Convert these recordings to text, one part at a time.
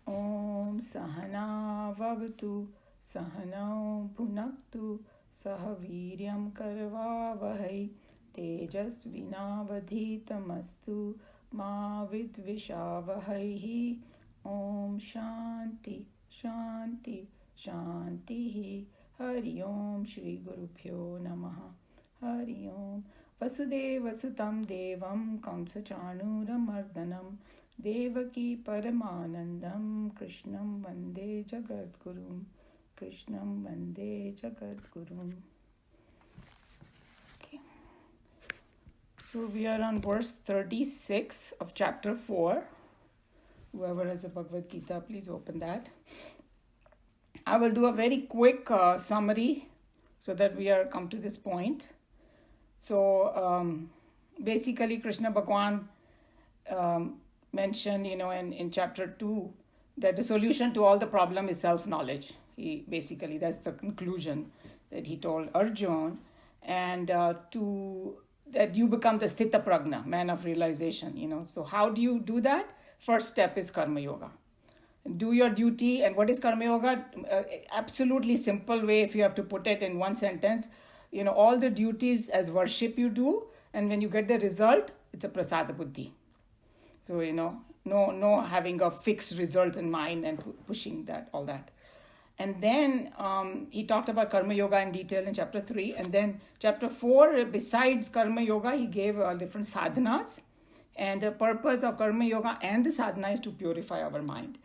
Om Sahana Vavatu Sahanau Bhunaktu Sahaviryam Karvavahai Tejasvinavadhitamastu Ma Vidvishavahai. Om Shanti Shanti Shanti. Hari Om Shri Gurubhyo Namaha. Hari Om. Vasudeva Sutam Devam Kamsachanuramardanam Devaki Paramanandam Krishnam Vande Jagadgurum. Krishnam Vande Jagadgurum. Okay. So we are on verse 36 of chapter 4. Whoever has a Bhagavad Gita, please open that. I will do a very quick summary so that we are come to this point. So basically Krishna Bhagwan mentioned, in chapter 2 that the solution to all the problem is self-knowledge. That's the conclusion that he told Arjuna, and that you become the Sthita Prajna, man of realization. So how do you do that? First step is Karma Yoga. Do your duty. And what is Karma Yoga? Absolutely simple way, if you have to put it in one sentence, all the duties as worship you do, and when you get the result, it's a prasada buddhi. So, no having a fixed result in mind and pushing that, all that. And then he talked about Karma Yoga in detail in chapter 3. And then chapter 4, besides Karma Yoga, he gave different sadhanas. And the purpose of Karma Yoga and the sadhana is to purify our mind.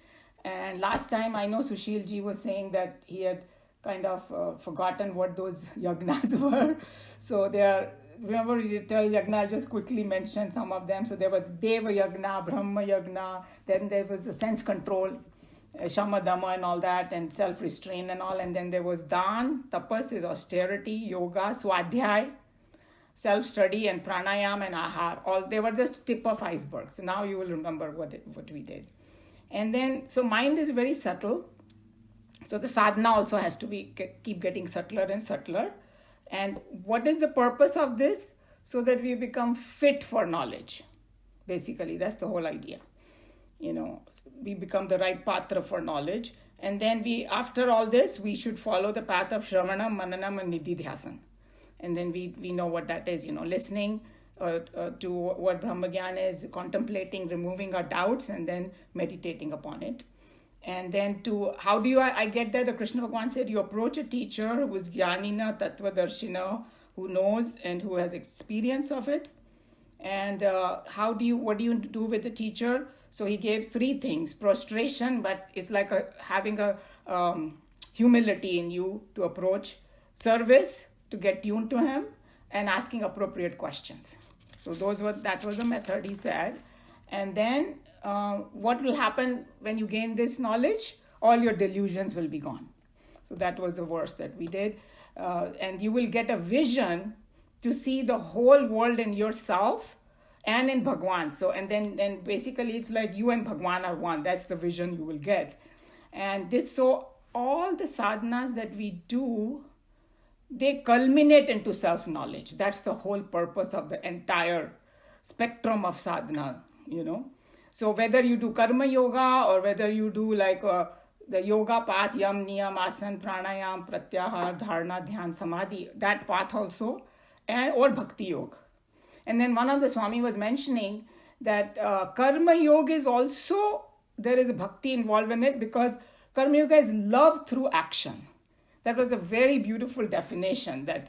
And last time, I know Sushil ji was saying that he had kind of forgotten what those yagnas were. So remember you tell yagna, I'll just quickly mention some of them. So there was Deva Yagna, Brahma Yagna, then there was the sense control, Shama Dhamma and all that, and self-restraint and all. And then there was Dan, Tapas is austerity, Yoga, Swadhyay, self-study, and Pranayam and Ahar. All they were just tip of iceberg. So now you will remember what we did. And then, so mind is very subtle. So the sadhana also has to keep getting subtler and subtler. And what is the purpose of this? So that we become fit for knowledge. Basically, that's the whole idea. We become the right patra for knowledge. And then after all this, we should follow the path of Shravanam, Mananam, and Nididhyasana. And then we know what that is, listening to what Brahmagyan is, contemplating, removing our doubts, and then meditating upon it. And then how do I get there? The Krishna Bhagwan said, you approach a teacher who is Jnanina, Tattva-darshina, who knows and who has experience of it. And what do you do with the teacher? So he gave 3 things. Prostration, but it's like having a humility in you to approach. Service, to get tuned to him, and asking appropriate questions. So that was the method, he said. And then what will happen when you gain this knowledge? All your delusions will be gone. So that was the verse that we did. And you will get a vision to see the whole world in yourself and in Bhagwan. So, and then basically it's like you and Bhagwan are one. That's the vision you will get. And so all the sadhanas that we do, they culminate into self-knowledge. That's the whole purpose of the entire spectrum of sadhana, So whether you do Karma Yoga or whether you do like the yoga path, Yam, Niyam, Asan, Pranayam, Pratyahar, Dharana, Dhyan, Samadhi, that path also, or Bhakti Yoga. And then one of the Swami was mentioning that Karma Yoga is also, there is a Bhakti involved in it, because Karma Yoga is love through action. That was a very beautiful definition that,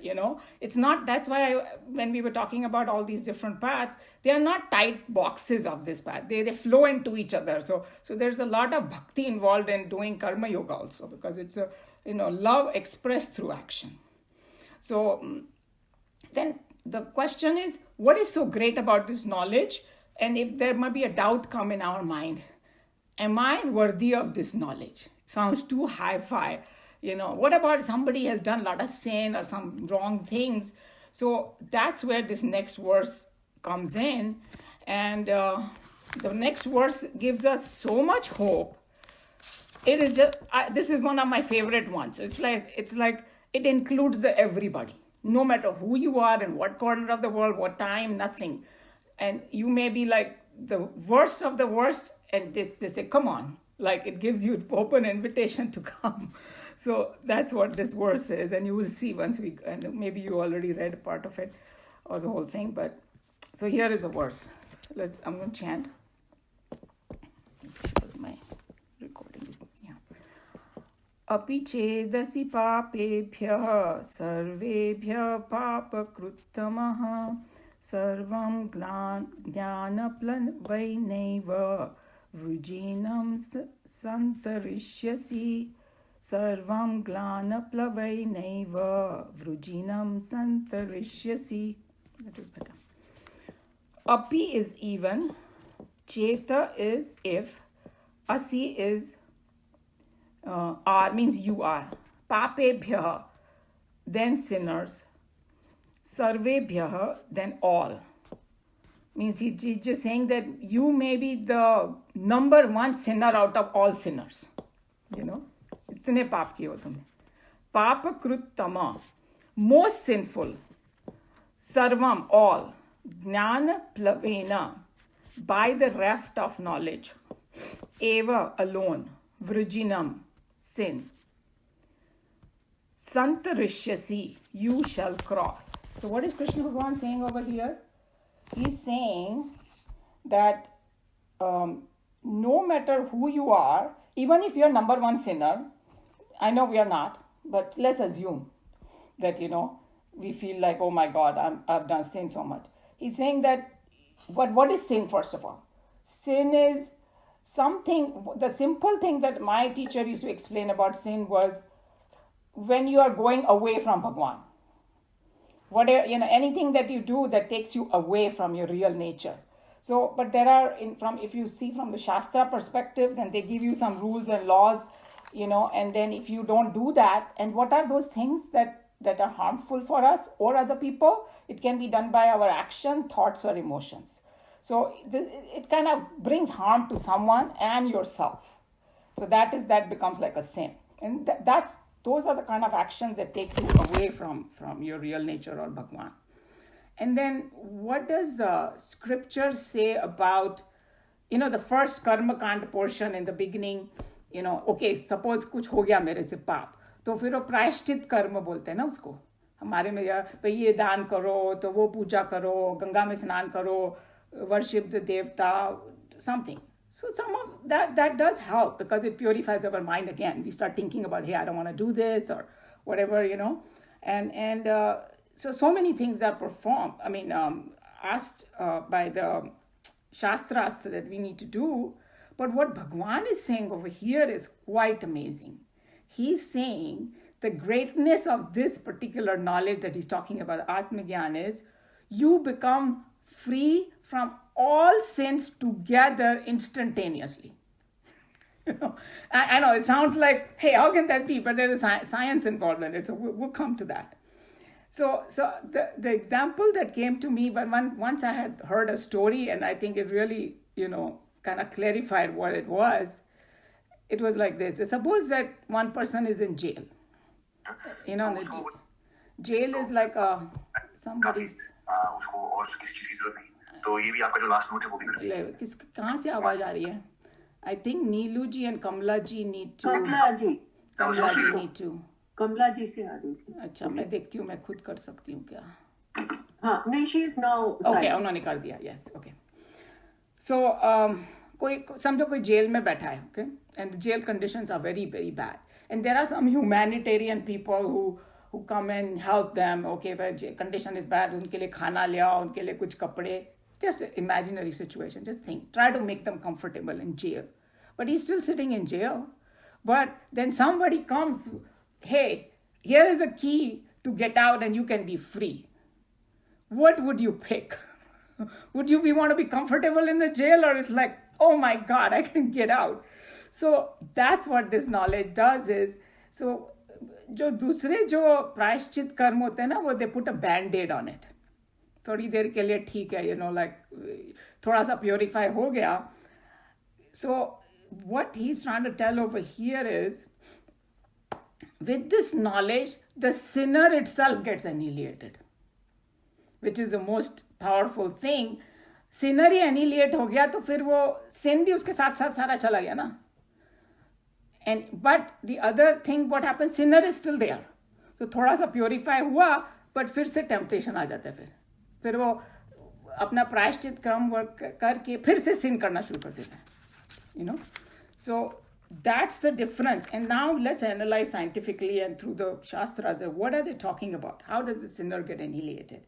it's not, that's why when we were talking about all these different paths, they are not tight boxes of this path. They flow into each other. So there's a lot of bhakti involved in doing Karma Yoga also, because it's a, love expressed through action. So then the question is, what is so great about this knowledge? And if there might be a doubt come in our mind, am I worthy of this knowledge? Sounds too hi-fi. What about somebody has done a lot of sin or some wrong things? So that's where this next verse comes in. And the next verse gives us so much hope. It is just, this is one of my favorite ones. It's like it includes everybody, no matter who you are in what corner of the world, what time, nothing. And you may be like the worst of the worst, and they say, come on, like it gives you open invitation to come. So that's what this verse is, and you will see once and maybe you already read a part of it or the whole thing, but so here is a verse. I'm going to chant. My recording is, yeah. अपि चेदसि पापेभ्यः सर्वेभ्यः पापकृत्तमः सर्वं ज्ञानप्लवैनैव वृजिनं सन्तरिष्यसि सर्वं ज्ञानप्लवैनैव वृजिनं सन्तरिष्यसि. That is better. Api is even, cheta is if, asi is are means you are, papebhyah then sinners, sarvebhyah then all. Means he's just saying that you may be the number one sinner out of all sinners. You know, itne paap kiye ho tumne. Papakruttama, most sinful. Sarvam, all. Jnana plavena, by the raft of knowledge. Eva, alone. Vrijinam, sin. Santarishyasi, you shall cross. So what is Krishna Bhagavan saying over here? He's saying that no matter who you are, even if you're number one sinner, I know we are not, but let's assume that, we feel like, oh my God, I've done sin so much. He's saying that, but what is sin, first of all? Sin is something, the simple thing that my teacher used to explain about sin was when you are going away from Bhagwan. Whatever, anything that you do that takes you away from your real nature. So, but there are, if you see from the Shastra perspective, then they give you some rules and laws, and then if you don't do that, and what are those things that are harmful for us or other people? It can be done by our action, thoughts, or emotions. So it kind of brings harm to someone and yourself. So that becomes like a sin. And those are the kind of actions that take you away from your real nature or Bhagwan. And then what does scripture say about, the first karma kand portion in the beginning, okay, suppose कुछ हो गया मेरे से पाप, तो फिर वो प्रायश्चित कर्म बोलते हैं ना उसको. हमारे में भाई ये दान करो, तो वो पूजा करो, गंगा में स्नान करो, worship the devta, something. So some of that does help because it purifies our mind again. We start thinking about, hey, I don't want to do this or whatever, and so many things are performed. Asked by the Shastras that we need to do. But what Bhagwan is saying over here is quite amazing. He's saying the greatness of this particular knowledge that he's talking about, Atmagyan, is you become free from all sins together instantaneously. I know it sounds like, hey, how can that be? But there is science involved in it, so we'll come to that. So the example that came to me, but once I had heard a story, and I think it really, kind of clarified what it was. It was like this. Suppose that one person is in jail. Jail is like somebody's. उसको और किसी चीज की जरूरत नहीं, तो ये भी आपका जो लास्ट नोट है वो भी कर लीजिए. कहाँ से आवाज आ रही है? I think Neelu ji and Kamla ji need to. कमला जी से आ रही थी. अच्छा, मैं देखती हूँ, मैं खुद कर सकती हूँ क्या? हाँ, नहीं, she is now. Okay, उन्होंने कर दिया. Yes, okay. So कोई समझो कोई जेल में बैठा है, okay, and the jail conditions are very very bad, and there are some humanitarian people who come and help them. Okay, but condition is bad, उनके लिए खाना ले आओ, उनके लिए कुछ कपड़े. Just an imaginary situation. Just think. Try to make them comfortable in jail. But he's still sitting in jail. But then somebody comes, hey, here is a key to get out and you can be free. What would you pick? Would you want to be comfortable in the jail, or it's like, oh my God, I can get out? So that's what this knowledge does is, so जो दूसरे जो प्रायश्चित कर्म होते हैं ना, वो they put a band-aid on it. थोड़ी देर के लिए ठीक है, like थोड़ा सा purify हो गया. So what he's trying to tell over here is, with this knowledge, the sinner itself gets annihilated, which is the most powerful thing. Sinner ही एनिलिएट हो गया तो फिर वो सिन भी उसके साथ साथ सारा चला गया ना. And but the other thing what happens, sinner is still there. So थोड़ा सा प्योरीफाई हुआ बट फिर से टेम्पटेशन आ जाता है. फिर वो अपना प्रायश्चित क्रम वर्क करके फिर से सिन करना शुरू कर देता है. You know, so that's the difference. And now let's analyze scientifically and through the shastras. What are they talking about? How does the sinner get annihilated?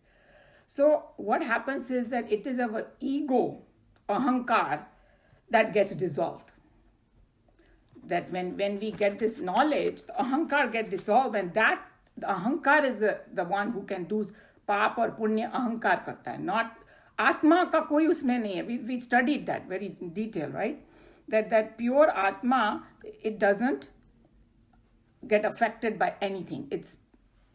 So what happens is that it is our ego, ahankar, that gets dissolved. That when we get this knowledge, the ahankar get dissolved, and that the ahankar is the one who can do paap or punya. Ahankar karta hai, not atma ka koi usme nahi hai. We studied that very in detail, right? That pure atma, it doesn't get affected by anything. It's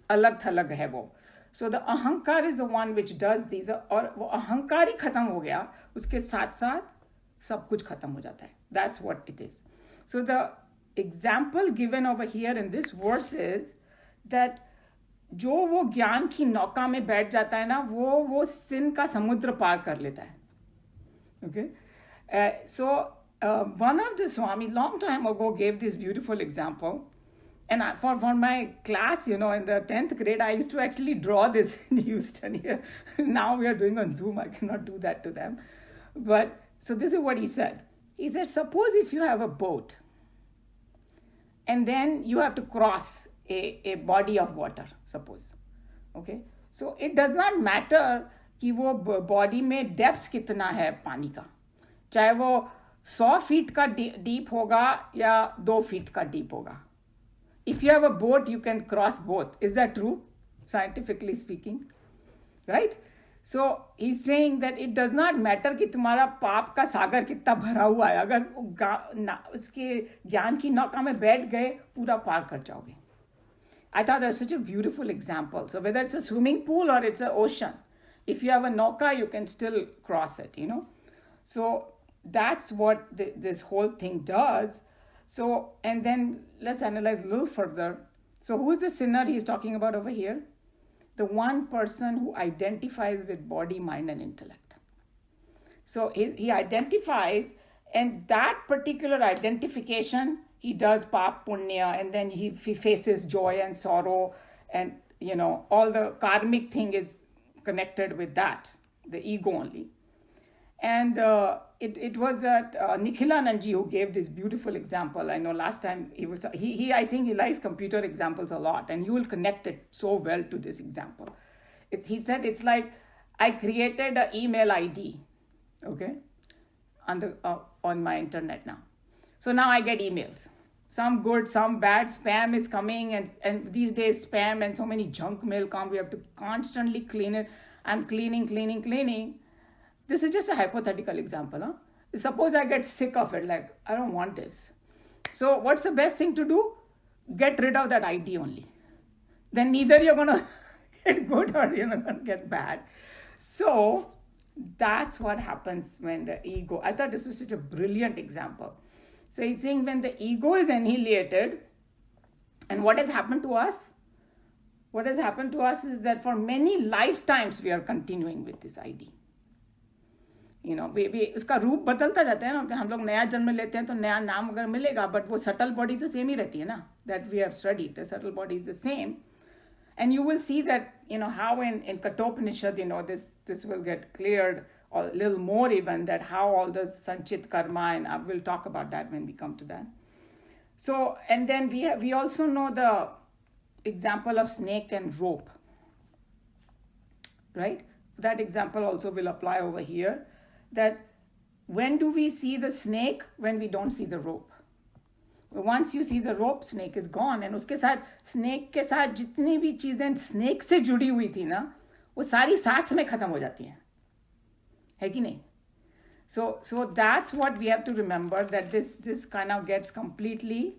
alag thalag hai wo. So the ahankar is the one which does these. और वो अहंकार ही खत्म हो गया, उसके साथ साथ सब कुछ खत्म हो जाता है. That's what it is. So the example given over here in this verse is that जो वो ज्ञान की नौका में बैठ जाता है ना, वो सिन का समुद्र पार कर लेता है. Okay, so one of the Swami long time ago gave this beautiful example. And for my class, in the 10th grade, I used to actually draw this in Houston here. Now we are doing on Zoom. I cannot do that to them. But so this is what he said. He said, suppose if you have a boat and then you have to cross a body of water, suppose. Okay. So it does not matter कि वो body में depth कितना है पानी का. चाहे वो 100 feet का deep होगा या 2 feet का deep होगा. If you have a boat, you can cross both. Is that true? Scientifically speaking, right? So he's saying that it does not matter कि तुम्हारा पाप का सागर कितना भरा हुआ है. अगर उसके ज्ञान की नौका में बैठ गए, पूरा पार कर जाओगे. I thought that was such a beautiful example. So whether it's a swimming pool or it's an ocean, if you have a nauka, you can still cross it, So that's what this whole thing does. So, and then let's analyze a little further. So who is the sinner he's talking about over here? The one person who identifies with body, mind, and intellect. So he identifies, and that particular identification, he does pap, punya, and then he faces joy and sorrow, and, all the karmic thing is connected with that, the ego only. And it was that Nikhilanandji who gave this beautiful example. I know last time I think he likes computer examples a lot, and you will connect it so well to this example. He said it's like I created an email ID, okay, on my internet now. So now I get emails. Some good, some bad. Spam is coming, and these days spam and so many junk mail come. We have to constantly clean it. I'm cleaning. This is just a hypothetical example. Suppose I get sick of it, like I don't want this. So what's the best thing to do? Get rid of that ID only. Then neither you're going to get good or you're going to get bad. So that's what happens when the ego, I thought this was such a brilliant example. So he's saying when the ego is annihilated, and what has happened to us? What has happened to us is that for many lifetimes we are continuing with this ID. उसका रूप बदलता जाता है ना. हम लोग नया जन्म लेते हैं तो नया नाम अगर मिलेगा, बट वो सटल बॉडी तो सेम ही रहती है ना. That we have studied, the subtle body is the same. And you will see that, how in Kathopanishad, this will get cleared a little more even, that how all this sanchit karma, and we'll talk about that when we come to that. So, and then we also know the example of snake and rope, right? That example also will apply over here. That when do we see the snake? When we don't see the rope. Once you see the rope, snake is gone. And उसके साथ snake के साथ जितनी भी चीजें snake से जुड़ी हुई थी ना, वो सारी साथ में खत्म हो जाती हैं, है कि नहीं? So that's what we have to remember, that this kind of gets completely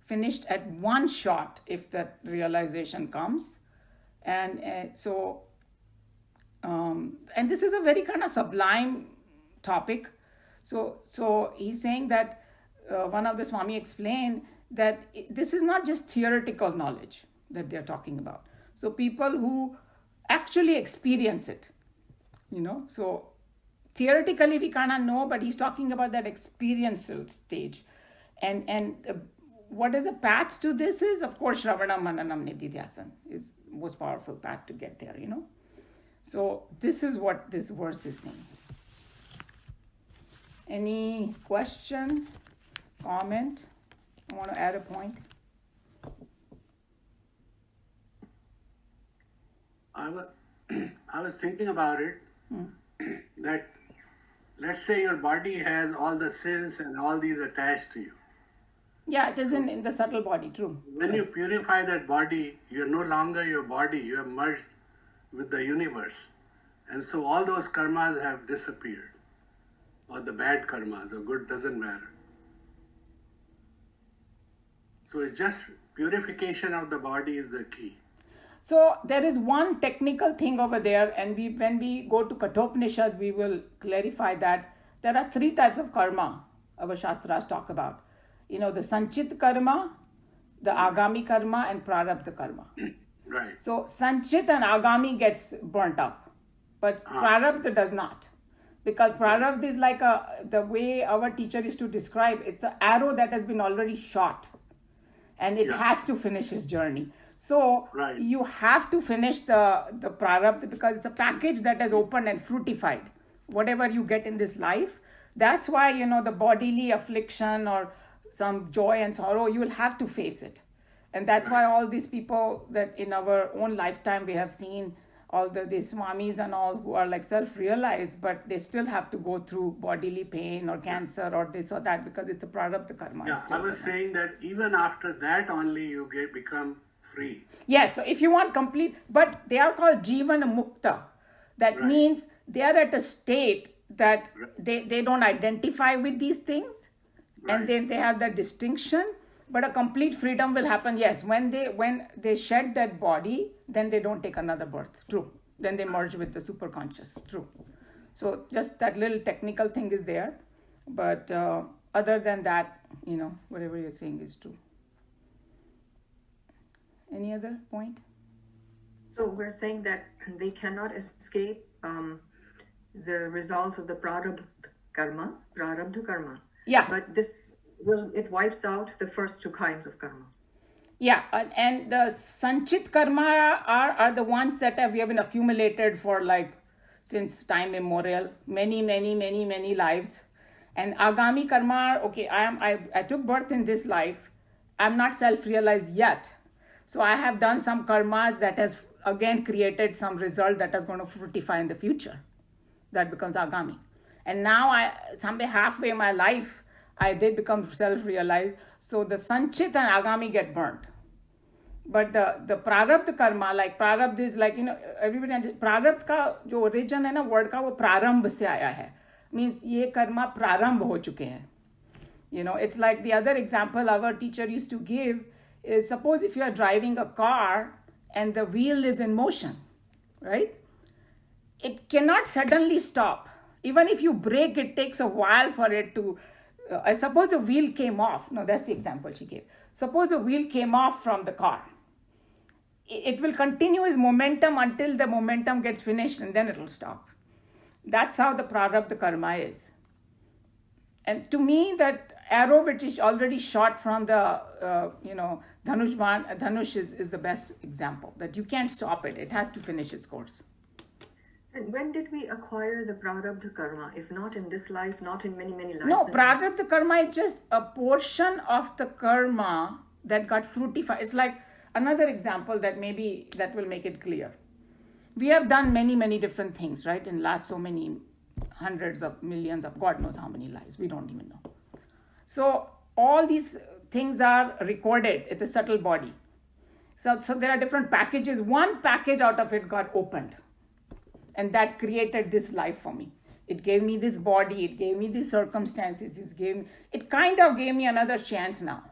finished at one shot if that realization comes. And and this is a very kind of sublime topic. So he's saying that one of the Swami explained that this is not just theoretical knowledge that they're talking about. So people who actually experience it, so theoretically we kind of know, but he's talking about that experiential stage. And what is a path to this is, of course, Shravanam Mananam Nididhyasan is most powerful path to get there, So this is what this verse is saying. Any question, comment? I want to add a point. I was thinking about it, that let's say your body has all the sins and all these attached to you. Yeah, it is in the subtle body, true. When you purify that body, you're no longer your body, you have merged with the universe. And so all those karmas have disappeared. Or the bad karmas, or good, doesn't matter. So it's just purification of the body is the key. So there is one technical thing over there, and when we go to Kathopanishad, we will clarify that there are 3 types of karma our Shastras talk about. The Sanchit karma, the Agami karma, and Prarabdha karma. Right. So Sanchit and Agami gets burnt up, but Prarabdha does not. Because Prarabdha is like the way our teacher used to describe, it's an arrow that has been already shot, and it has to finish its journey. So you have to finish the Prarabdha, because it's a package that has opened and fruitified. Whatever you get in this life, that's why, the bodily affliction or some joy and sorrow, you will have to face it. And that's why all these people that in our own lifetime we have seen, all these swamis and all who are like self-realized, but they still have to go through bodily pain or cancer or this or that, because it's a Prarabdha karma. Yeah, I was saying that even after that only you become free. Yes, so if you want complete, but they are called Jivana Mukta. That means they are at a state that they don't identify with these things, and then they have that distinction. But a complete freedom will happen, yes, when they shed that body, then they don't take another birth, true. Then they merge with the superconscious, true. So just that little technical thing is there. But other than that, whatever you're saying is true. Any other point? So we're saying that they cannot escape the results of the Prarabdha karma. Yeah. But it wipes out the first 2 kinds of karma. Yeah, and the Sanchit karma are the ones that we have been accumulated for since time immemorial, many lives. And Agami karma, okay, I took birth in this life. I'm not self-realized yet. So I have done some karmas that has again created some result that is going to fructify in the future. That becomes Agami. And now somewhere halfway in my life, I did become self-realized. So the Sanchit and Agami get burnt. But the Prarabdha karma, Prarabdha is everybody understands, Prarabdha का जो origin है ना word का, वो प्रारंभ से आया है. Means ये कर्मा प्रारंभ हो चुके हैं. It's like the other example our teacher used to give is, suppose if you are driving a car and the wheel is in motion, right? It cannot suddenly stop. Even if you brake, it takes a while for it to, suppose the wheel came off. No, that's the example she gave. Suppose the wheel came off from the car. It will continue its momentum until the momentum gets finished, and then it will stop. That's how the Prarabdha karma is. And to me, that arrow which is already shot from the, Dhanush is the best example, that you can't stop it. It has to finish its course. And when did we acquire the Prarabdha karma? If not in this life, not in many lives? No, Prarabdha karma is just a portion of the karma that got fruitified. It's like another example that will make it clear. We have done many different things, right? In last so many hundreds of millions of God knows how many lives. We don't even know. So all these things are recorded at the subtle body. So there are different packages. One package out of it got opened. And that created this life for me. It gave me this body. It gave me these circumstances. It kind of gave me another chance now.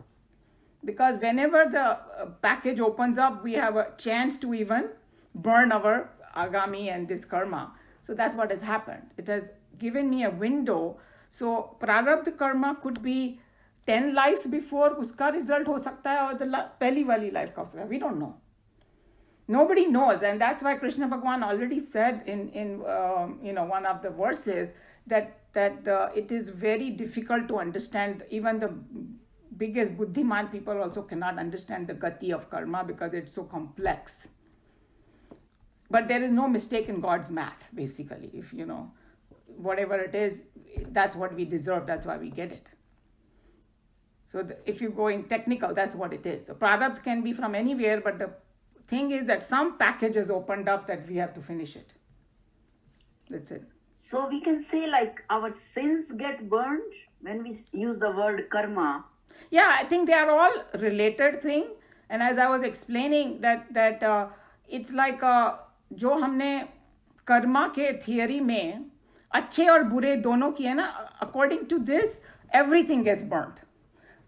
Because whenever the package opens up, we have a chance to even burn our Agami and this karma. So that's what has happened. It has given me a window. So Prarabdha karma could be 10 lives before uska result ho sakta hai, or the pehli wali life ka ho sakta hai. We don't know. Nobody knows, and that's why Krishna Bhagwan already said in one of the verses it is very difficult to understand. Even the biggest buddhiman people also cannot understand the gati of karma because it's so complex. But there is no mistake in God's math, basically. If whatever it is, that's what we deserve, that's why we get it. So if you go in technical, that's what it is. The prarabdha can be from anywhere, but the thing is that some package is opened up that we have to finish it. That's it. So we can say like our sins get burned when we use the word karma. Yeah, I think they are all related thing. And as I was explaining that it's like जो हमने कर्मा के theory में अच्छे और बुरे दोनों किए ना, according to this, everything gets burnt.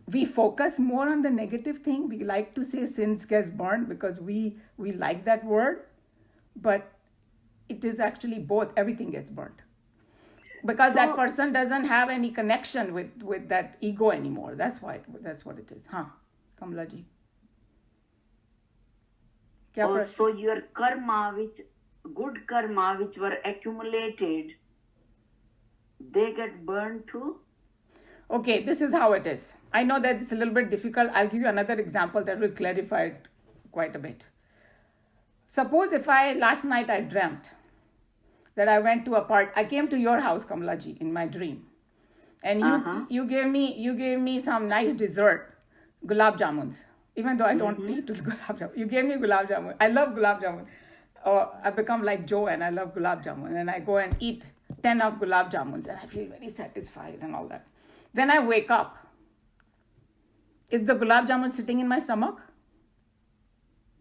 We focus more on the negative thing. We like to say sins gets burnt because we like that word, but it is actually both. Everything gets burnt because that person doesn't have any connection with that ego anymore. That's what it is. Kamala ji. So your karma, good karma which were accumulated, they get burned too? Okay, this is how it is. I know that it's a little bit difficult. I'll give you another example that will clarify it quite a bit. Suppose if last night I dreamt that I went to a party. I came to your house, Kamala ji, in my dream. And you gave me some nice dessert, gulab jamuns. Even though I don't eat gulab jamun. You gave me gulab jamun. I love gulab jamun. I become like Joe and I love gulab jamun. And I go and eat 10 of gulab jamuns and I feel very satisfied and all that. Then I wake up. Is the gulab jamun sitting in my stomach?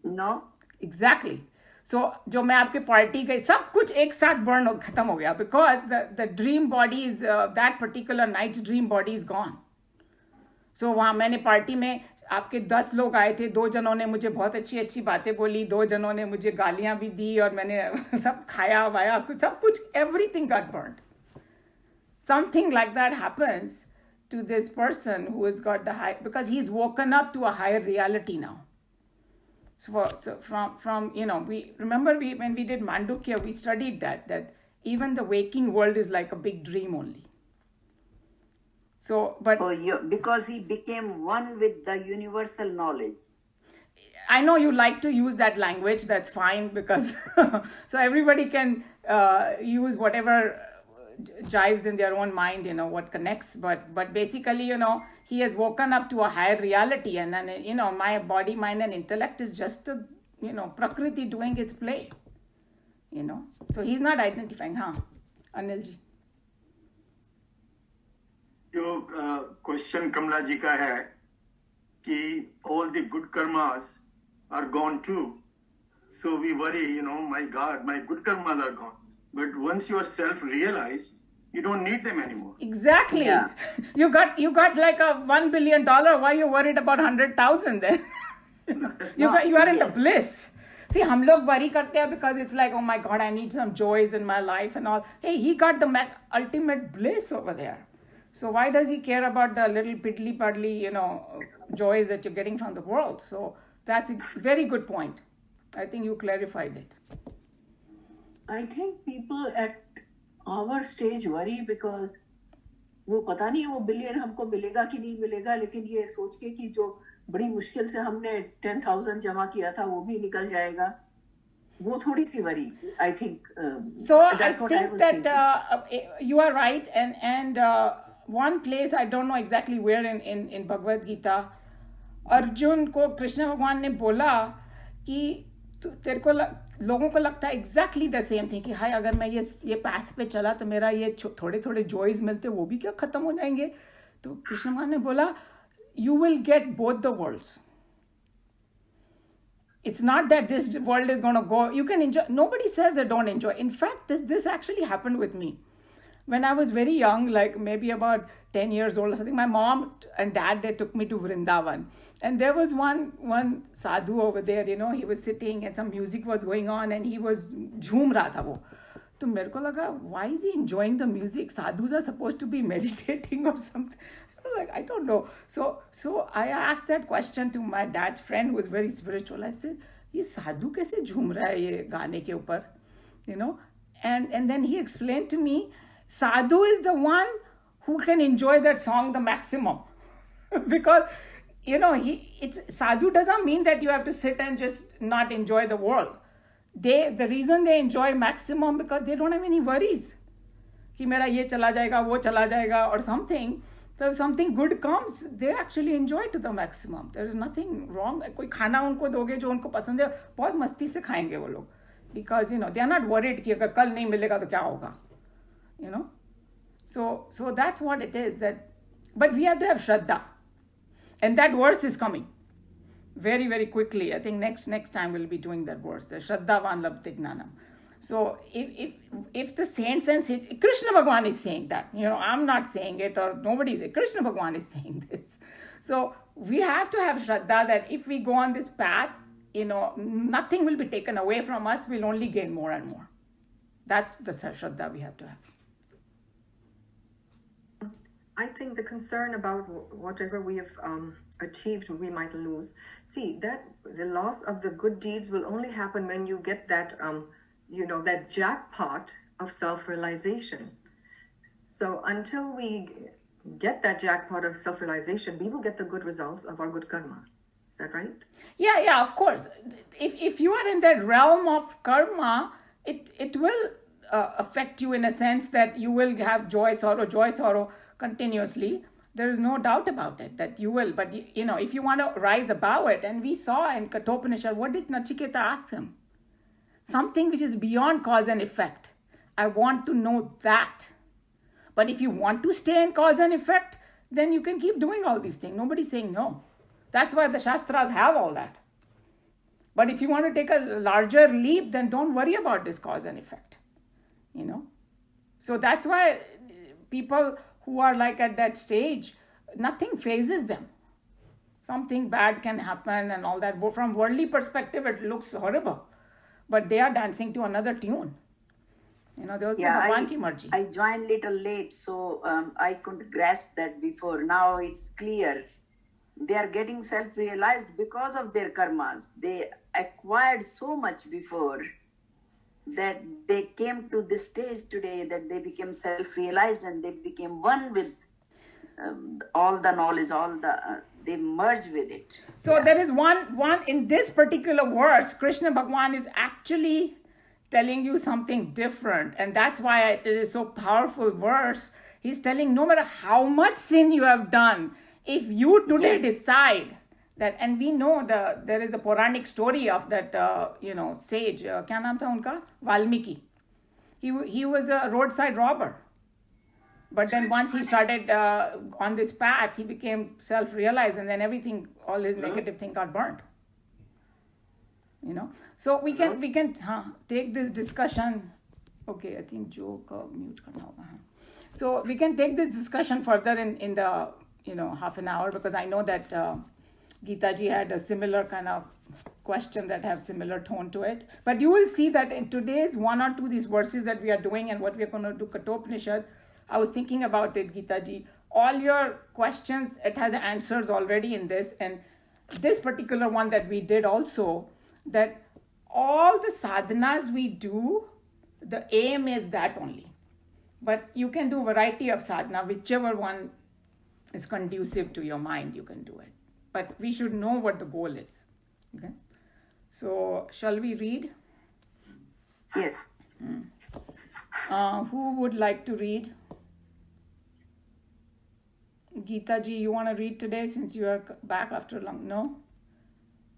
No. Exactly. So, जो मैं आपके party गई, सब कुछ एक साथ burn खत्म हो गया because the dream body is that particular night's dream body is gone. So वहाँ मैंने पार्टी में आपके 10 लोग आए थे, 2 जनों ने मुझे बहुत अच्छी बातें बोली, 2 जनों ने मुझे गालियाँ भी दी और मैंने सब खाया वाया, सब कुछ, everything got burned. Something like that happens to this person who has got because he's woken up to a higher reality now. So from we remember when we did Mandukya, we studied that even the waking world is like a big dream only. So, but because he became one with the universal knowledge. I know you like to use that language. That's fine because so everybody can use whatever jives in their own mind, what connects. But basically, he has woken up to a higher reality, and my body, mind, and intellect is just Prakriti doing its play. So he's not identifying. Anil ji. जो question कमला जी का है कि all the good karmas are gone too, so we worry, my God, my good karmas are gone. But once you are self-realized, you don't need them anymore. Exactly. Yeah. You got like a $1 billion. Why are you worried about 100,000 then? You are in the bliss. See, हम लोग worry करते हैं because it's like, oh my God, I need some joys in my life and all. Hey, he got the ultimate bliss over there. So why does he care about the little piddly-paddly, joys that you're getting from the world? So that's a very good point. I think you clarified it. I think people at our stage worry because वो पता नहीं वो billion हमको मिलेगा कि नहीं मिलेगा, लेकिन ये सोच के कि जो बड़ी मुश्किल से हमने 10,000 जमा किया था वो भी निकल जाएगा, वो थोड़ी सी worry, I think. So I think that you are right, and one place, I don't know exactly where in Bhagavad Gita, Arjun को कृष्ण भगवान ने बोला कि तेरे को लोगों को लगता है एग्जैक्टली द सेम थिंग कि हाय अगर मैं ये पाथ पे चला तो मेरा ये थोड़े थोड़े जॉयज मिलते वो भी क्या खत्म हो जाएंगे. तो कृष्ण भगवान ने बोला you will get both the worlds. It's not that this world is going to go, you can enjoy. Nobody says that don't enjoy. In fact, this actually happened with me. When I was very young, like maybe about 10 years old or something, my mom and dad, they took me to Vrindavan. And there was one sadhu over there, he was sitting and some music was going on and he was jhoom raha tha wo. तो मेरे को लगा, why is he enjoying the music? Sadhus are supposed to be meditating or something. Like, I don't know. So I asked that question to my dad's friend who was very spiritual. I said, ये साधु कैसे झूम रहा है ये गाने के ऊपर, And then he explained to me Sadhu is the one who can enjoy that song the maximum. Because, sadhu doesn't mean that you have to sit and just not enjoy the world. The reason they enjoy maximum because they don't have any worries. कि मेरा ये चला जाएगा, वो चला जाएगा, or something. So if something good comes, they actually enjoy to the maximum. There is nothing wrong. कोई खाना उनको दोगे जो उनको पसंद है, बहुत मस्ती से खाएंगे वो लोग. Because, they are not worried कि अगर कल नहीं मिलेगा तो क्या होगा. So that's what it is. But we have to have Shraddha. And that verse is coming very, very quickly. I think next time we'll be doing that verse, the Shraddhavan Labdhe Gnanam. So if the saints and Krishna Bhagwan is saying that, I'm not saying it or nobody is, Krishna Bhagwan is saying this. So we have to have Shraddha that if we go on this path, nothing will be taken away from us, we'll only gain more and more. That's the Shraddha we have to have. I think the concern about whatever we have achieved, we might lose. See, that the loss of the good deeds will only happen when you get that, that jackpot of self-realization. So until we get that jackpot of self-realization, we will get the good results of our good karma. Is that right? Yeah, of course. If you are in that realm of karma, it will affect you in a sense that you will have joy, sorrow, continuously. There is no doubt about it that you will. But, if you want to rise above it, and we saw in Kathopanishad, what did Nachiketa ask him? Something which is beyond cause and effect. I want to know that. But if you want to stay in cause and effect, then you can keep doing all these things. Nobody's saying no. That's why the Shastras have all that. But if you want to take a larger leap, then don't worry about this cause and effect. So that's why people who are like at that stage, nothing phases them. Something bad can happen and all that. From worldly perspective, it looks horrible. But they are dancing to another tune. There was Bhagwan ki marji. I joined little late, so I couldn't grasp that before. Now it's clear. They are getting self-realized because of their karmas. They acquired so much before that they came to this stage today that they became self-realized and they became one with all the knowledge, they merged with it. So there is one in this particular verse, Krishna Bhagwan is actually telling you something different. And that's why it is so powerful verse. He's telling no matter how much sin you have done, if you today decide that, and we know there is a Puranic story of that, sage, kya naam tha unka? Valmiki. He was a roadside robber. But then once he started on this path, he became self-realized, and then everything, all his negative thing got burnt. So we can take this discussion. Okay, I think Joe ka mute karna hoga. So we can take this discussion further in the half an hour, because I know that Geeta ji had a similar kind of question that have similar tone to it. But you will see that in today's one or two these verses that we are doing and what we are going to do Kathopanishad, I was thinking about it, Geeta ji. All your questions, it has answers already in this. And this particular one that we did also, that all the sadhanas we do, the aim is that only. But you can do variety of sadhana, whichever one is conducive to your mind, you can do it. But we should know what the goal is. Okay. So, shall we read? Yes. Who would like to read? Geeta ji, you want to read today since you are back after long? No?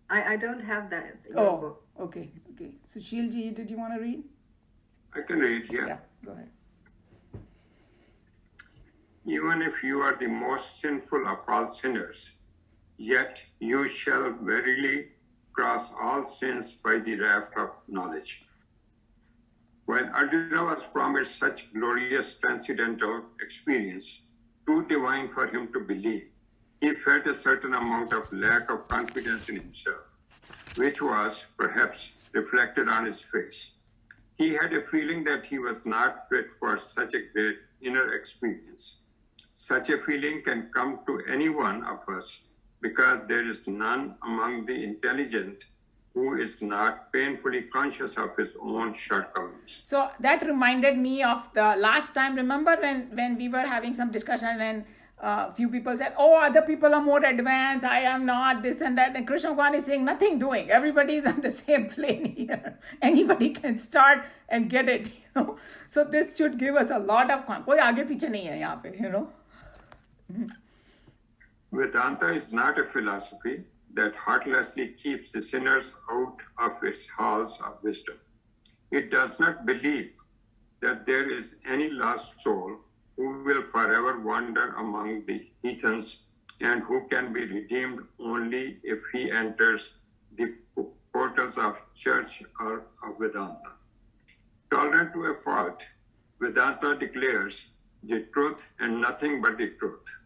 I don't have that. Book. Okay. Sushil ji, did you want to read? I can read, Yeah, go ahead. Even if you are the most sinful of all sinners, yet you shall verily cross all sins by the raft of knowledge. When Arjuna was promised such glorious transcendental experience, too divine for him to believe, he felt a certain amount of lack of confidence in himself, which was perhaps reflected on his face. He had a feeling that he was not fit for such a great inner experience. Such a feeling can come to any one of us because there is none among the intelligent who is not painfully conscious of his own shortcomings. So that reminded me of the last time. Remember when we were having some discussion and a few people said, "Oh, other people are more advanced. I am not this and that." And Krishna Bhagavan is saying nothing doing. Everybody is on the same plane here. Anybody can start and get it. So this should give us a lot of कोई आगे पीछे नहीं है यहाँ पे. Vedanta is not a philosophy that heartlessly keeps the sinners out of its halls of wisdom. It does not believe that there is any lost soul who will forever wander among the heathens and who can be redeemed only if he enters the portals of church or of Vedanta. Tolerant to a fault, Vedanta declares the truth and nothing but the truth.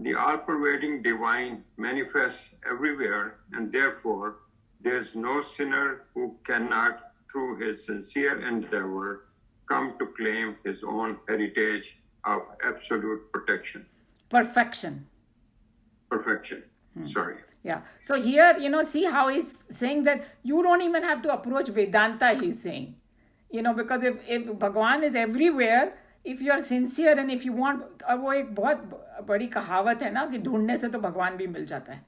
The all-pervading divine manifests everywhere, and therefore there is no sinner who cannot, through his sincere endeavor, come to claim his own heritage of absolute protection. Perfection. Sorry. Yeah. So here, see how he's saying that you don't even have to approach Vedanta, he's saying. Because if Bhagwan is everywhere, if you are sincere and if you want, वो एक बहुत बड़ी कहावत है ना कि ढूंढने से तो भगवान भी मिल जाता है.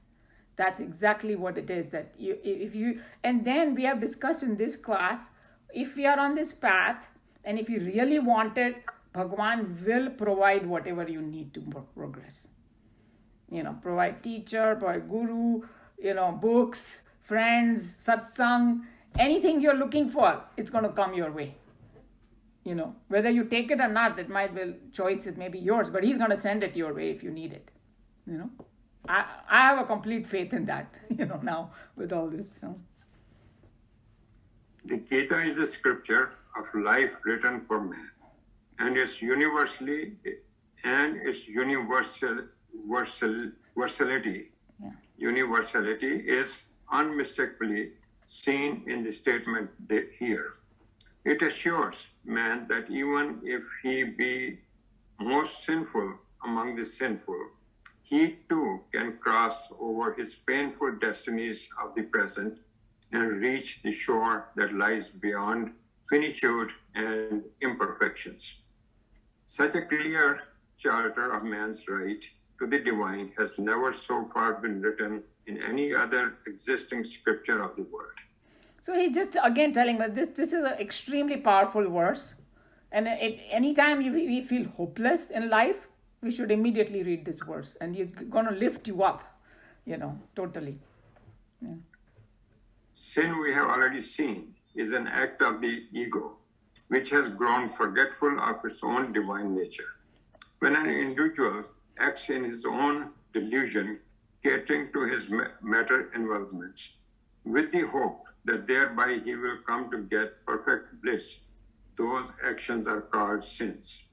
That's exactly what it is. That if you, and then we have discussed in this class, if we are on this path and if you really want it, Bhagwan will provide whatever you need to progress. Provide teacher, provide guru, books, friends, satsang, anything you're looking for, it's going to come your way. Whether you take it or not, it might be choice, it may be yours, but he's going to send it your way if you need it. I have a complete faith in that, now with all this. The Gita is a scripture of life written for man, and its versatility is unmistakably seen in the statement here. It assures man that even if he be most sinful among the sinful, he too can cross over his painful destinies of the present and reach the shore that lies beyond finitude and imperfections. Such a clear charter of man's right to the divine has never so far been written in any other existing scripture of the world. So he's just again telling that this is an extremely powerful verse. And anytime we feel hopeless in life, we should immediately read this verse. And it's going to lift you up, totally. Yeah. Sin, we have already seen, is an act of the ego, which has grown forgetful of its own divine nature. When an individual acts in his own delusion, catering to his matter involvements, with the hope that thereby he will come to get perfect bliss, those actions are called sins.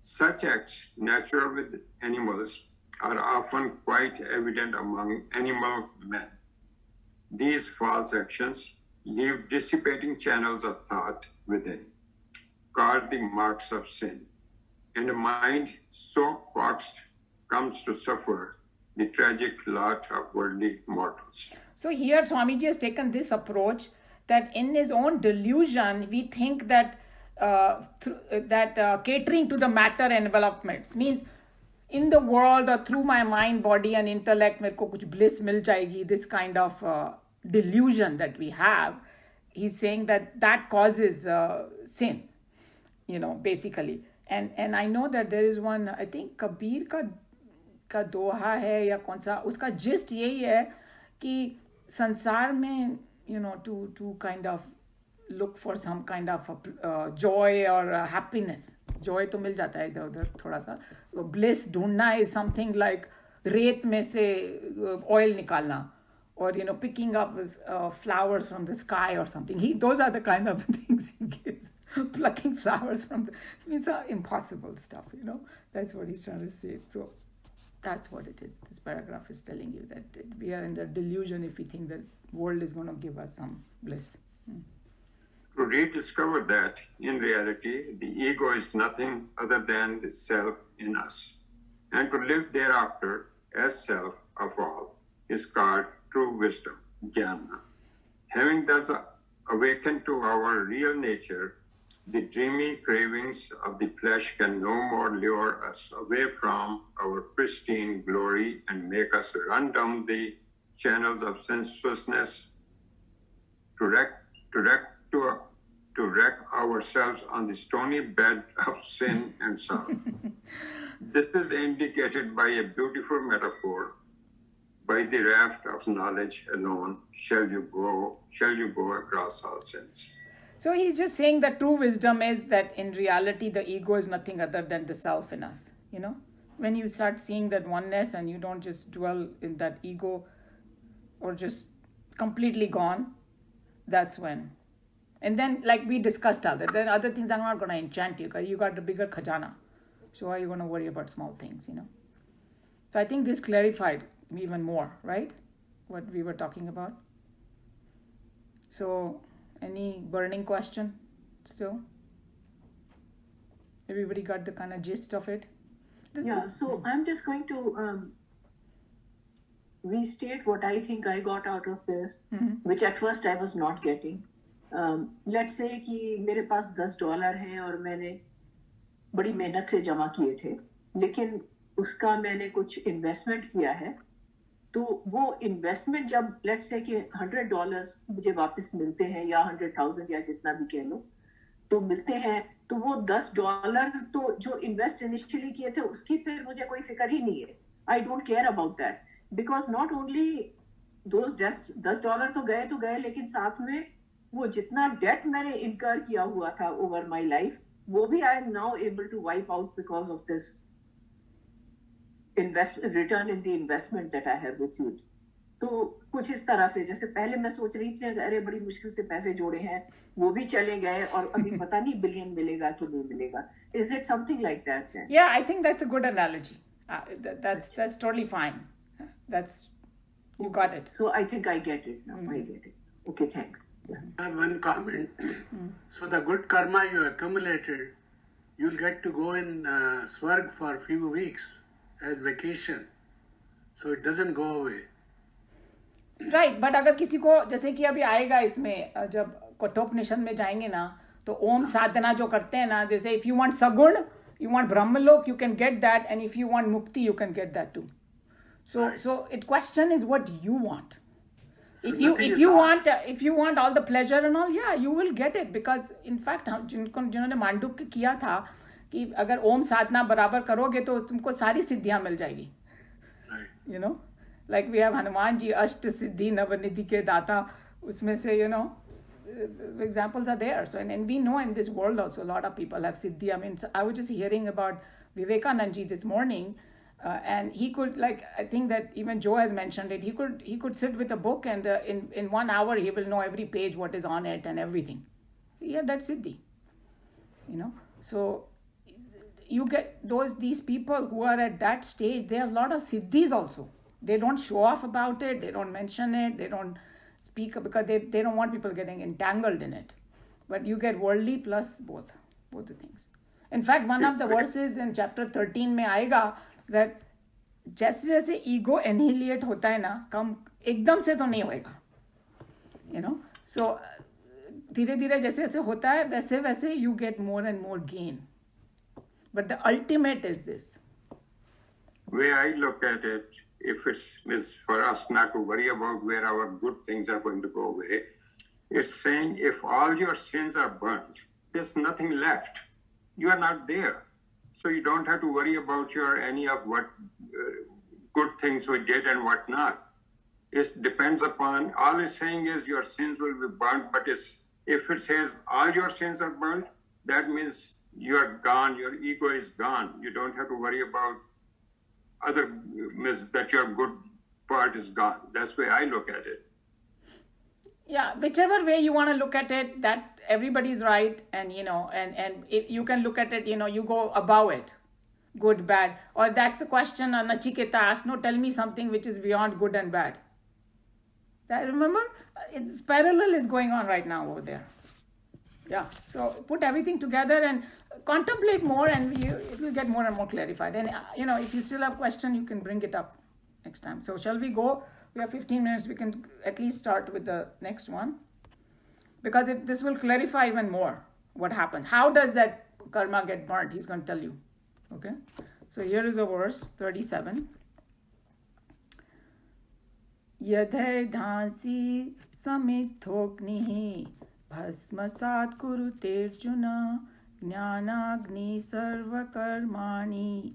Such acts, natural with animals, are often quite evident among animal men. These false actions leave dissipating channels of thought within, called the marks of sin, and a mind so boxed comes to suffer the tragic lot of worldly mortals. So here Swamiji has taken this approach that in his own delusion, we think that catering to the matter envelopments means in the world or through my mind, body and intellect, mere ko kuch bliss mil jayegi, this kind of delusion that we have. He's saying that causes sin, basically. And I know that there is one, I think Kabir का दोहा है या कौन सा, उसका gist यही है कि संसार में to kind of look for some kind of joy or happiness. Joy तो मिल जाता है इधर उधर थोड़ा सा. Bliss ढूंढना is something like रेत में से oil निकालना, or picking up flowers from the sky or something. Those are the kind of things he gives. Plucking flowers from means impossible stuff. That's what he's trying to say. So that's what it is. This paragraph is telling you that we are in the delusion if we think that world is going to give us some bliss. To rediscover that, in reality, the ego is nothing other than the self in us. And to live thereafter as self of all is called true wisdom. jnana. Having thus awakened to our real nature, the dreamy cravings of the flesh can no more lure us away from our pristine glory and make us run down the channels of sensuousness to wreck ourselves on the stony bed of sin and sorrow. This is indicated by a beautiful metaphor. By the raft of knowledge alone shall you go across all sins. So he's just saying that true wisdom is that in reality the ego is nothing other than the self in us. You know, when you start seeing that oneness and you don't just dwell in that ego or just completely gone, that's when. And then, like we discussed, then other things are not going to enchant you because you got the bigger khajana. So why are you going to worry about small things, you know? So I think this clarified even more, right? What we were talking about. So, any burning question still? Everybody got the kind of gist of it? Yeah, so I'm just going to restate what I think I got out of this, which at first I was not getting. Let's say कि मेरे पास $10 हैं और मैंने बड़ी मेहनत से जमा किए थे, लेकिन उसका मैंने कुछ इन्वेस्टमेंट किया है, तो वो इन्वेस्टमेंट जब लेट्स से कि $100 मुझे वापस मिलते हैं या 100,000 या जितना भी कह लो, तो मिलते हैं, तो वो $10 तो जो इन्वेस्ट इनिशियली किए थे उसकी फिर मुझे कोई फिक्र ही नहीं है. I don't care about that because not only those $10 तो गए, लेकिन साथ में वो जितना डेट मैंने इनकर किया हुआ था ओवर माई लाइफ, वो भी I am now able to wipe out because of this return in the investment that I have received. तो कुछ इस तरह से, जैसे पहले मैं सोच रही थी अरे बड़ी मुश्किल से पैसे जोड़े हैं, वो भी चले गए और अभी पता नहीं बिलियन मिलेगा कि नहीं मिलेगा. Is it something like that then? Yeah, I think that's a good analogy. That's totally fine. You got it. So I think I get it now. I get it. Okay, thanks. Yeah. I have one comment. So the good karma you accumulated, you'll get to go in Swarg for a few weeks as vacation. So it doesn't go away. Right, but अगर किसी को जैसे कि अभी आएगा इसमें जब कठोपनिषद में जाएंगे ना, तो ओम साधना जो करते हैं ना, जैसे if you want सगुण, you want Brahmalok, you can get that, and if you want mukti, you can get that too. So Right. so it question is what you want. So if you nothing is want lost. if you want all the pleasure and all, yeah, you will get it because in fact जिन्होंने मांडुक्य किया था कि अगर ओम साधना बराबर करोगे तो तुमको सारी सिद्धियां मिल जाएगी. Right. You know, like we have Hanuman ji अष्ट सिद्धि नवनिधि के दाता, उसमें से you know examples are there. So and we know in this world also a lot of people have siddhi. I mean, I was just hearing about Vivekanand ji this morning, and he could, like, I think that even Joe has mentioned it, he could sit with a book and in 1 hour he will know every page what is on it and everything. Yeah, that's siddhi, you know. So you get these people who are at that stage, they have a lot of siddhis also. They don't show off about it, they don't mention it, they don't speak because they don't want people getting entangled in it. But you get worldly plus both the things. In fact, one of the verses in chapter 13 में आएगा that जैसे जैसे ego annihilate होता है ना, कम एकदम से तो नहीं होएगा, you know. So धीरे धीरे जैसे जैसे होता है वैसे वैसे you get more and more gain. But the ultimate is this. Way I look at it, if it's for us not to worry about where our good things are going to go away, it's saying if all your sins are burnt, there's nothing left. You are not there. So you don't have to worry about any of what good things we did and what not. It depends upon, all it's saying is your sins will be burnt, but if it says all your sins are burnt, that means you are gone, your ego is gone. You don't have to worry about that your good part is gone. That's the way I look at it. Yeah, whichever way you want to look at it, that everybody's right, and you know, and you can look at it, you know, you go above it, good, bad, or that's the question Nachiketa asked. No, tell me something which is beyond good and bad. That, remember, it's parallel is going on right now over there. Yeah, so put everything together and contemplate more, and it will get more and more clarified. And you know, if you still have question, you can bring it up next time. So shall we go We have 15 minutes. We can at least start with the next one, because this will clarify even more what happens. How does that karma get burnt? He's going to tell you. Okay? So here is a verse, 37. Yadhe dhansi samithognihi bhasmasat kuruterjuna jnanagni sarvakarmani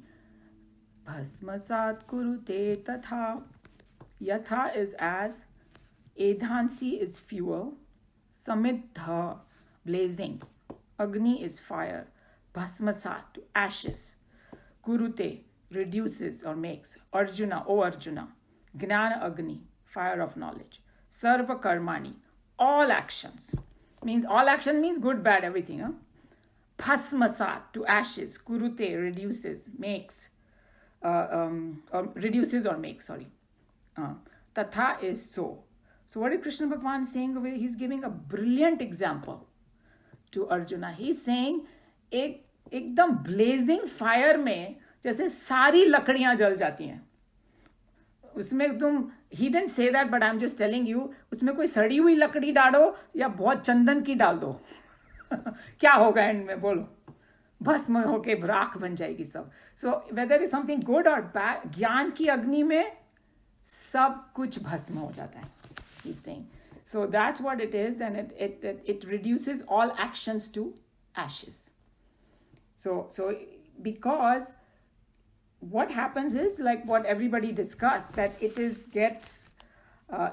bhasmasat kurute tatha. Yatha is as, edhansi is fuel, samidha, blazing, agni is fire, bhasmasat, to ashes, kurute, reduces or makes, Arjuna, O Arjuna, Gnana Agni, fire of knowledge, Sarva Karmani, all actions. All action means good, bad, everything. Huh? Bhasmasat, to ashes, Kurute, reduces, makes, reduces or makes, Tatha is so. So what is Krishna Bhagwan saying over here? He's giving a brilliant example to Arjuna. He's saying, एकदम blazing fire में जैसे सारी लकड़ियां जल जाती हैं, उसमें तुम, he didn't say that, but I'm just telling you, उसमें कोई सड़ी हुई लकड़ी डालो या बहुत चंदन की डाल दो क्या होगा एंड में, बोलो? भस्म होके राख बन जाएगी सब. So whether it's something good or bad, ज्ञान की अग्नि में सब कुछ भस्म हो जाता है, he's saying. So that's what it is, and it reduces all actions to ashes. So because what happens is, like what everybody discussed, that gets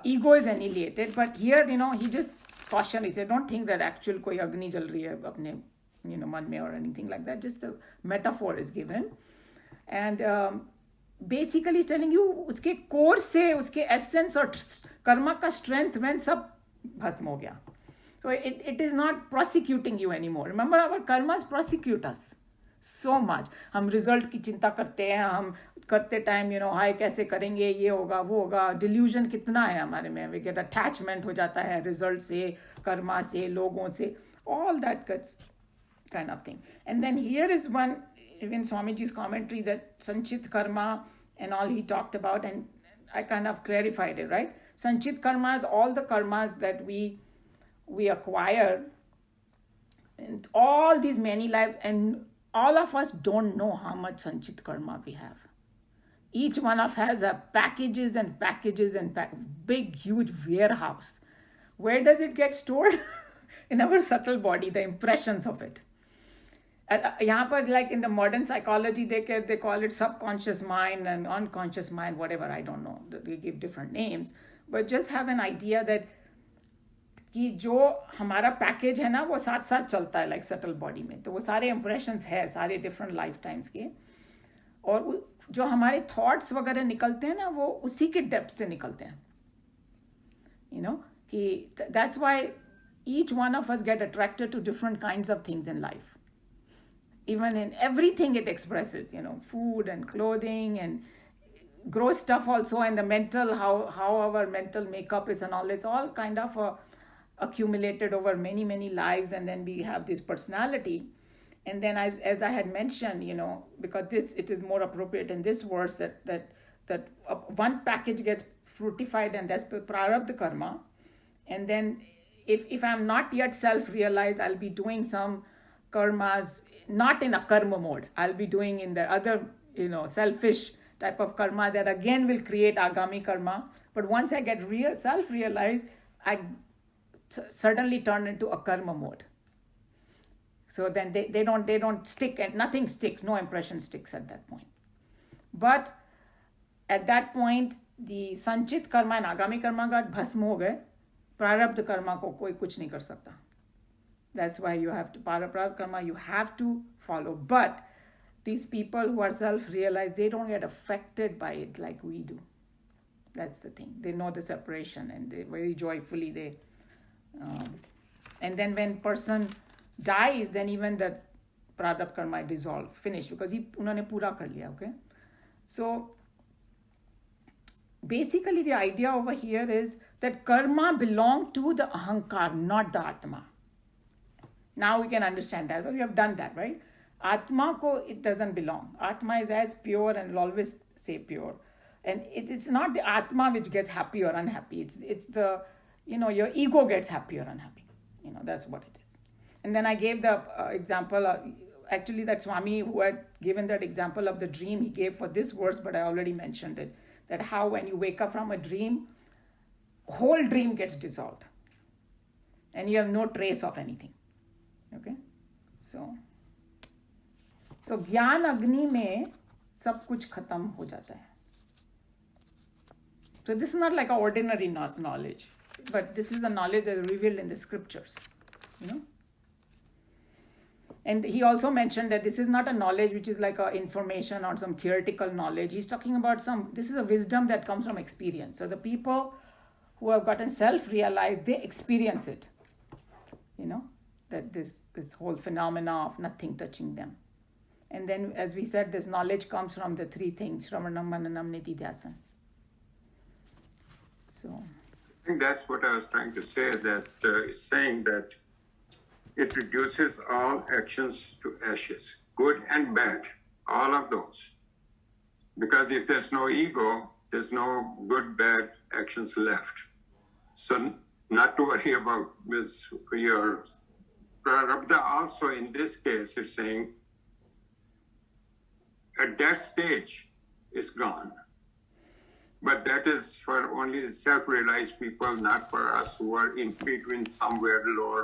ego is annihilated. But here, he just cautioned. He said, don't think that actual koi agni jal rahi hai apne man mein or anything like that. Just a metaphor is given, and basically he's telling you uske core se, uske essence or karma ka strength when sab bhasm ho gaya. So it is not prosecuting you anymore. Remember, our karmas prosecute us so much. हम result की चिंता करते हैं, हम करते time हाय कैसे करेंगे, ये होगा वो होगा. डिल्यूजन कितना है हमारे में, वी गेट अटैचमेंट हो जाता है रिजल्ट से, कर्मा से, लोगों से, all that gets kind of thing. And then here is one, even Swamiji's commentary, that Sanchit karma and all he talked about, and I kind of clarified it, right? Sanchit karma is all the karmas that we acquire in all these many lives, and all of us don't know how much Sanchit karma we have. Each one of us has packages and packages and big, huge warehouse. Where does it get stored? In our subtle body, the impressions of it. यहाँ पर, like in the modern psychology, they call it subconscious mind and unconscious mind, whatever, I don't know. They give different names. But just have an idea that कि जो हमारा package है ना, वो साथ साथ चलता है, लाइक सटल बॉडी में. तो वो सारे इंप्रेशंस है, सारे डिफरेंट लाइफ टाइम्स के, और जो हमारे थॉट्स वगैरह निकलते हैं ना, वो उसी के डेप्थ से निकलते हैं. कि that's why each one of us get attracted to different kinds of things in life. Even in everything it expresses, food and clothing and gross stuff also, and the mental, how our mental makeup is and all, it's all kind of accumulated over many, many lives, and then we have this personality. And then as I had mentioned, because it is more appropriate in this verse that one package gets fruitified, and that's prarabdha karma. And then if I'm not yet self-realized, I'll be doing some karmas, not in a karma mode. I'll be doing in the other, selfish type of karma that again will create agami karma. But once I get self-realized, I suddenly turn into a karma mode. So then they don't stick, and nothing sticks, no impression sticks at that point. But at that point, the sanchit karma and agami karma got bhasm ho gaye. Prarabdha karma ko koi kuch nahi kar sakta. That's why you have to, prarabdha karma, you have to follow. But these people who are self-realized, they don't get affected by it like we do. That's the thing. They know the separation, and they very joyfully and then when person dies, then even that prarabdha karma dissolve, finish, because unhone pura kar liya, okay? So basically the idea over here is that karma belongs to the ahankar, not the atma. Now we can understand that, but we have done that, right? Atma ko it doesn't belong. Atma is as pure and will always stay pure. And it's not the Atma which gets happy or unhappy. It's the, your ego gets happy or unhappy. That's what it is. And then I gave the example, actually that Swami who had given that example of the dream, he gave for this verse, but I already mentioned it, that how when you wake up from a dream, whole dream gets dissolved. And you have no trace of anything. Okay? So ज्ञान अग्नि में सब कुछ खत्म हो जाता है. So this is not like an ordinary knowledge, but this is a knowledge that is revealed in the scriptures, And he also mentioned that this is not a knowledge which is like a information or some theoretical knowledge. He's talking about this is a wisdom that comes from experience. So the people who have gotten self-realized, they experience it, that this whole phenomena of nothing touching them. And then, as we said, this knowledge comes from the three things, Shravanam, Mananam, Nididhyasana. So I think that's what I was trying to say, that it's saying that it reduces all actions to ashes, good and bad, all of those. Because if there's no ego, there's no good, bad actions left. So not to worry about with your Prarabdha also in this case is saying at that stage is gone. But that is for only self-realized people, not for us who are in between somewhere lower